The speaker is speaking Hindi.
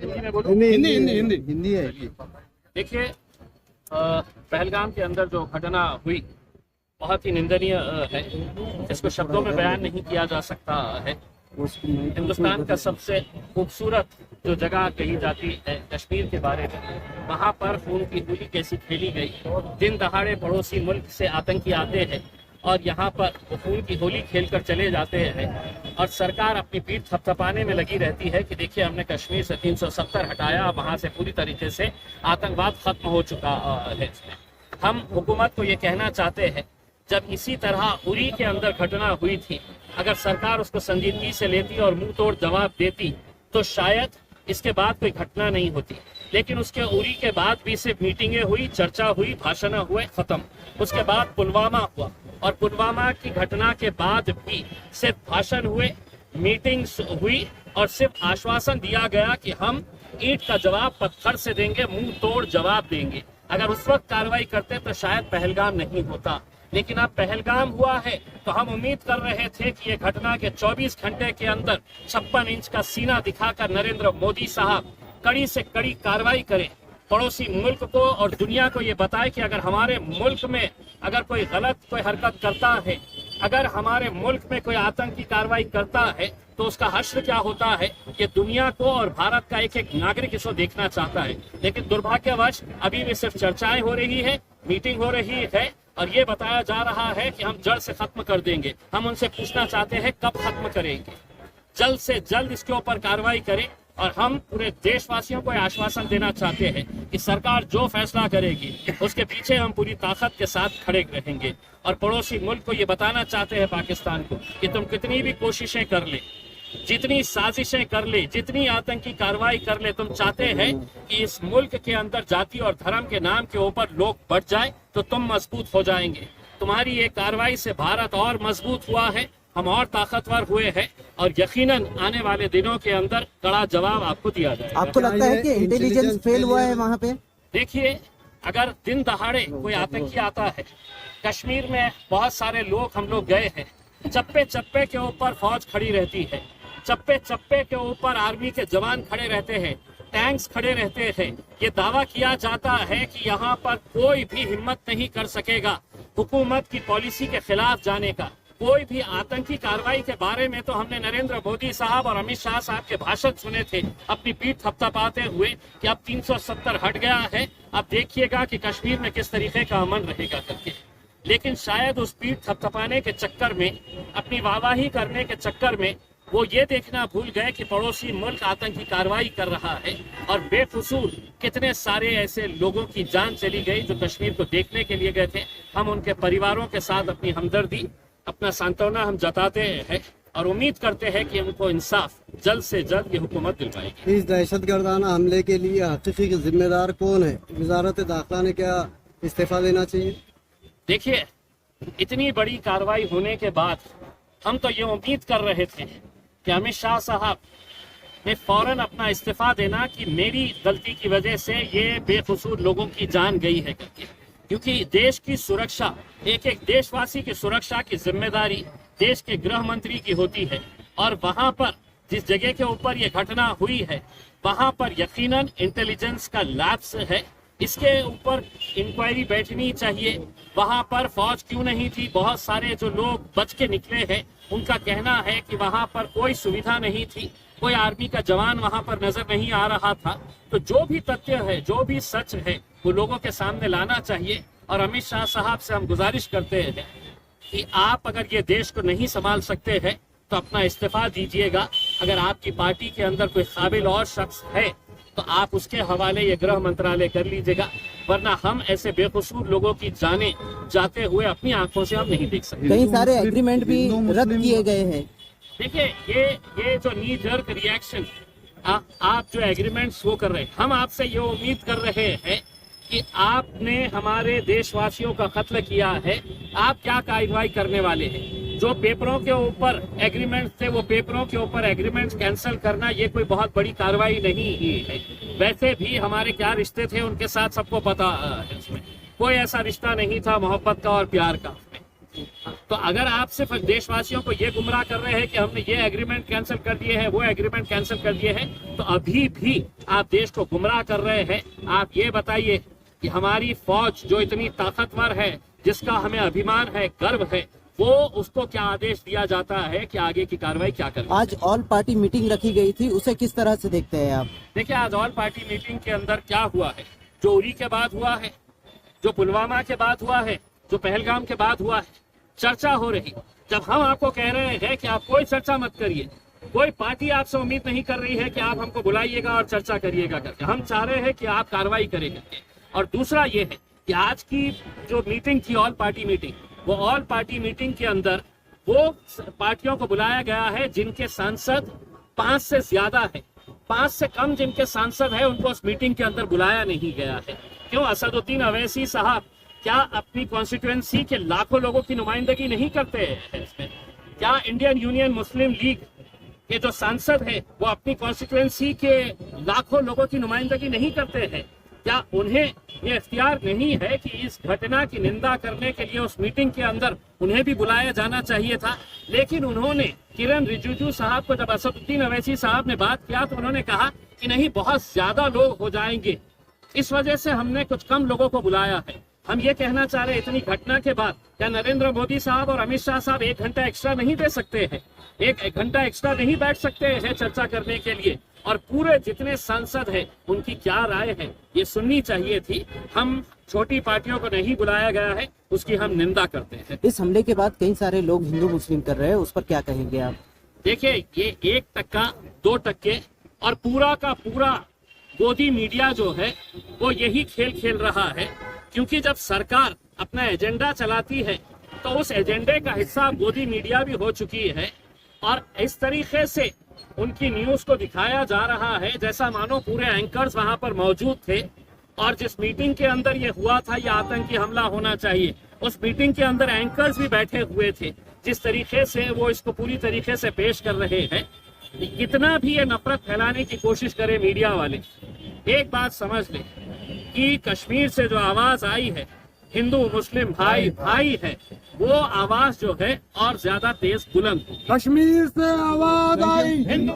हिंदी में बोलो। हिंदी हिंदी हिंदी हिंदी है। देखिए, पहलगाम के अंदर जो घटना हुई बहुत ही निंदनीय है, इसको शब्दों में बयान नहीं किया जा सकता है। हिंदुस्तान का सबसे खूबसूरत जो जगह कही जाती है कश्मीर के बारे में, वहाँ पर खून की होली कैसी खेली गई। दिन दहाड़े पड़ोसी मुल्क से आतंकी आते हैं और यहाँ पर वो खून की होली खेलकर चले जाते हैं, और सरकार अपनी पीठ थपथपाने में लगी रहती है कि देखिए हमने कश्मीर से 370 हटाया, वहाँ से पूरी तरीके से आतंकवाद खत्म हो चुका है। हम हुकूमत को ये कहना चाहते हैं, जब इसी तरह उरी के अंदर घटना हुई थी, अगर सरकार उसको संजीदगी से लेती और मुंह तोड़ जवाब देती तो शायद इसके बाद कोई घटना नहीं होती। लेकिन उसके उरी के बाद भी सिर्फ मीटिंगें हुई, चर्चा हुई, भाषण हुए, खत्म। उसके बाद पुलवामा हुआ, और पुलवामा की घटना के बाद भी सिर्फ भाषण हुए, मीटिंग्स हुई, और सिर्फ आश्वासन दिया गया कि हम ईंट का जवाब पत्थर से देंगे, मुंह तोड़ जवाब देंगे। अगर उस वक्त कार्रवाई करते तो शायद पहलगाम नहीं होता। लेकिन अब पहलगाम हुआ है तो हम उम्मीद कर रहे थे कि ये घटना के 24 घंटे के अंदर 56 इंच का सीना दिखाकर नरेंद्र मोदी साहब कड़ी से कड़ी कार्रवाई करें, पड़ोसी मुल्क को और दुनिया को ये बताए कि अगर हमारे मुल्क में अगर कोई गलत कोई हरकत करता है, अगर हमारे मुल्क में कोई आतंकी कार्रवाई करता है तो उसका हश्र क्या होता है, ये दुनिया को और भारत का एक एक नागरिक इसको देखना चाहता है। लेकिन दुर्भाग्यवश अभी भी सिर्फ चर्चाएं हो रही है, मीटिंग हो रही है, और ये बताया जा रहा है कि हम जड़ से खत्म कर देंगे। हम उनसे पूछना चाहते हैं कब खत्म करेंगे, जल्द से जल्द इसके ऊपर कार्रवाई करें। और हम पूरे देशवासियों को आश्वासन देना चाहते हैं कि सरकार जो फैसला करेगी उसके पीछे हम पूरी ताकत के साथ खड़े रहेंगे। और पड़ोसी मुल्क को ये बताना चाहते हैं पाकिस्तान को कि तुम कितनी भी कोशिशें कर ले, जितनी साजिशें कर ले, जितनी आतंकी कार्रवाई कर ले, तुम चाहते हैं कि इस मुल्क के अंदर जाति और धर्म के नाम के ऊपर लोग बढ़ जाए तो तुम मजबूत हो जाएंगे। तुम्हारी ये कार्रवाई से भारत और मजबूत हुआ है, हम और ताकतवर हुए हैं, और यकीनन आने वाले दिनों के अंदर कड़ा जवाब आपको दिया जाएगा। आपको लगता है कि इंटेलिजेंस फेल हुआ है वहाँ पे? देखिए, अगर दिन दहाड़े कोई आतंकी आता है, कश्मीर में बहुत सारे लोग हम लोग गए हैं, चप्पे चप्पे के ऊपर फौज खड़ी रहती है, चप्पे चप्पे के ऊपर आर्मी के जवान खड़े रहते हैं, टैंक्स खड़े रहते हैं। ये दावा किया जाता है कि यहाँ पर कोई भी हिम्मत नहीं कर सकेगा हुकूमत की पॉलिसी के खिलाफ जाने का। कोई भी आतंकी कार्रवाई के बारे में तो हमने नरेंद्र मोदी साहब और अमित शाह साहब के भाषण सुने थे, अपनी पीठ थपथपाते हुए कि अब 370 हट गया है, अब देखिएगा कि कश्मीर में किस तरीके का अमन रहेगा करके। लेकिन शायद उस पीठ थपथपाने के चक्कर में, अपनी वाहवाही करने के चक्कर में वो ये देखना भूल गए कि पड़ोसी मुल्क आतंकी कार्रवाई कर रहा है, और बेफिजूल कितने सारे ऐसे लोगों की जान चली गई जो कश्मीर को देखने के लिए गए थे। हम उनके परिवारों के साथ अपनी हमदर्दी, अपना सांत्वना हम जताते हैं और उम्मीद करते हैं कि उनको इंसाफ जल्द से जल्द ये हुकूमत दिलवाएगी। इस दहशतगर्दाना हमले के लिए हकीकी जिम्मेदार कौन है? वजारत दाखिला ने क्या इस्तीफा देना चाहिए? देखिए, इतनी बड़ी कार्रवाई होने के बाद हम तो ये उम्मीद कर रहे थे कि अमित शाह साहब ने फौरन अपना इस्तीफा देना कि मेरी गलती की वजह से ये बेकसूर लोगों की जान गई है करके। क्योंकि देश की सुरक्षा, एक एक देशवासी की सुरक्षा की जिम्मेदारी देश के गृह मंत्री की होती है, और वहां पर जिस जगह के ऊपर ये घटना हुई है वहां पर यकीनन इंटेलिजेंस का लैप्स है। इसके ऊपर इंक्वायरी बैठनी चाहिए। वहां पर फौज क्यों नहीं थी? बहुत सारे जो लोग बच के निकले हैं उनका कहना है कि वहां पर कोई सुविधा नहीं थी, कोई आर्मी का जवान वहां पर नजर नहीं आ रहा था। तो जो भी तथ्य है, जो भी सच है, वो लोगों के सामने लाना चाहिए। और अमित शाह साहब से हम गुजारिश करते हैं कि आप अगर ये देश को नहीं संभाल सकते हैं तो अपना इस्तीफा दीजिएगा। अगर आपकी पार्टी के अंदर कोई काबिल और शख्स है तो आप उसके हवाले ये गृह मंत्रालय कर लीजिएगा, वरना हम ऐसे बेकसूर लोगों की जाने जाते हुए अपनी आंखों से हम नहीं देख सकते। कई सारे एग्रीमेंट भी रद्द किए गए हैं। देखिए, ये जो नी जर्क रिएक्शन आप जो एग्रीमेंट्स वो कर रहे हैं, हम आपसे ये उम्मीद कर रहे हैं कि आपने हमारे देशवासियों का कत्ल किया है, आप क्या कार्रवाई करने वाले हैं? जो पेपरों के ऊपर एग्रीमेंट्स थे, वो पेपरों के ऊपर एग्रीमेंट्स कैंसिल करना ये कोई बहुत बड़ी कार्रवाई नहीं है। वैसे भी हमारे क्या रिश्ते थे उनके साथ सबको पता है, उसमें कोई ऐसा रिश्ता नहीं था मोहब्बत का और प्यार का। तो अगर आप सिर्फ देशवासियों को ये गुमराह कर रहे हैं कि हमने ये एग्रीमेंट कैंसिल कर दिए हैं, वो एग्रीमेंट कैंसिल कर दिए हैं, तो अभी भी आप देश को गुमराह कर रहे हैं। आप ये बताइए कि हमारी फौज जो इतनी ताकतवर है, जिसका हमें अभिमान है, गर्व है, वो उसको क्या आदेश दिया जाता है कि आगे की कार्रवाई क्या करें। आज ऑल पार्टी मीटिंग रखी गई थी, उसे किस तरह से देखते हैं आप? देखिए, आज ऑल पार्टी मीटिंग के अंदर क्या हुआ है, जो उरी के बाद हुआ है, जो पुलवामा के बाद हुआ है, जो पहलगाम के बाद हुआ है, चर्चा हो रही। जब हम आपको कह रहे हैं कि आप कोई चर्चा मत करिए, कोई पार्टी आपसे उम्मीद नहीं कर रही है कि आप हमको बुलाइएगा और चर्चा करिएगा करके, हम चाह रहे हैं कि आप कार्रवाई करें करके। और दूसरा ये है कि आज की जो मीटिंग थी ऑल पार्टी मीटिंग, वो ऑल पार्टी मीटिंग के अंदर वो पार्टियों को बुलाया गया है जिनके सांसद 5 से ज्यादा है। 5 से कम जिनके सांसद है उनको उस मीटिंग के अंदर बुलाया नहीं गया है। क्यों? असदुद्दीन अवैसी साहब क्या अपनी कॉन्स्टिट्यूएंसी के लाखों लोगों की नुमाइंदगी नहीं करते हैं इसमें? क्या इंडियन यूनियन मुस्लिम लीग के जो सांसद है वो अपनी कॉन्स्टिट्यूएंसी के लाखों लोगों की नुमाइंदगी नहीं करते हैं? क्या उन्हें ये इख्तियार नहीं है कि इस घटना की निंदा करने के लिए उस मीटिंग के अंदर उन्हें भी बुलाया जाना चाहिए था? लेकिन उन्होंने, किरण रिजिजू साहब को जब असदुद्दीन अवैसी साहब ने बात किया तो उन्होंने कहा कि नहीं, बहुत ज्यादा लोग हो जाएंगे, इस वजह से हमने कुछ कम लोगों को बुलाया है। हम ये कहना चाह रहे हैं, इतनी घटना के बाद क्या नरेंद्र मोदी साहब और अमित शाह साहब 1 घंटा एक्स्ट्रा नहीं दे सकते हैं? एक घंटा एक्स्ट्रा नहीं बैठ सकते हैं चर्चा करने के लिए? और पूरे जितने सांसद हैं उनकी क्या राय है ये सुननी चाहिए थी। हम छोटी पार्टियों को नहीं बुलाया गया है, उसकी हम निंदा करते हैं। इस हमले के बाद कई सारे लोग हिंदू मुस्लिम कर रहे हैं, उस पर क्या कहेंगे आप? देखिए, ये 1%, 2% और पूरा का पूरा गोदी मीडिया जो है वो यही खेल खेल रहा है। क्योंकि जब सरकार अपना एजेंडा चलाती है तो उस एजेंडे का हिस्सा गोदी मीडिया भी हो चुकी है, और इस तरीके से उनकी न्यूज को दिखाया जा रहा है जैसा मानो पूरे एंकर्स वहां पर मौजूद थे। और जिस मीटिंग के अंदर ये हुआ था, ये आतंकी हमला होना चाहिए, उस मीटिंग के अंदर एंकर्स भी बैठे हुए थे। जिस तरीके से वो इसको पूरी तरीके से पेश कर रहे हैं, कितना भी ये नफरत फैलाने की कोशिश करे मीडिया वाले, एक बात समझ ले कि कश्मीर से जो आवाज आई है, हिंदू मुस्लिम भाई भाई है, वो आवाज जो है और ज्यादा तेज बुलंद। कश्मीर से आवाज आई, हिंदू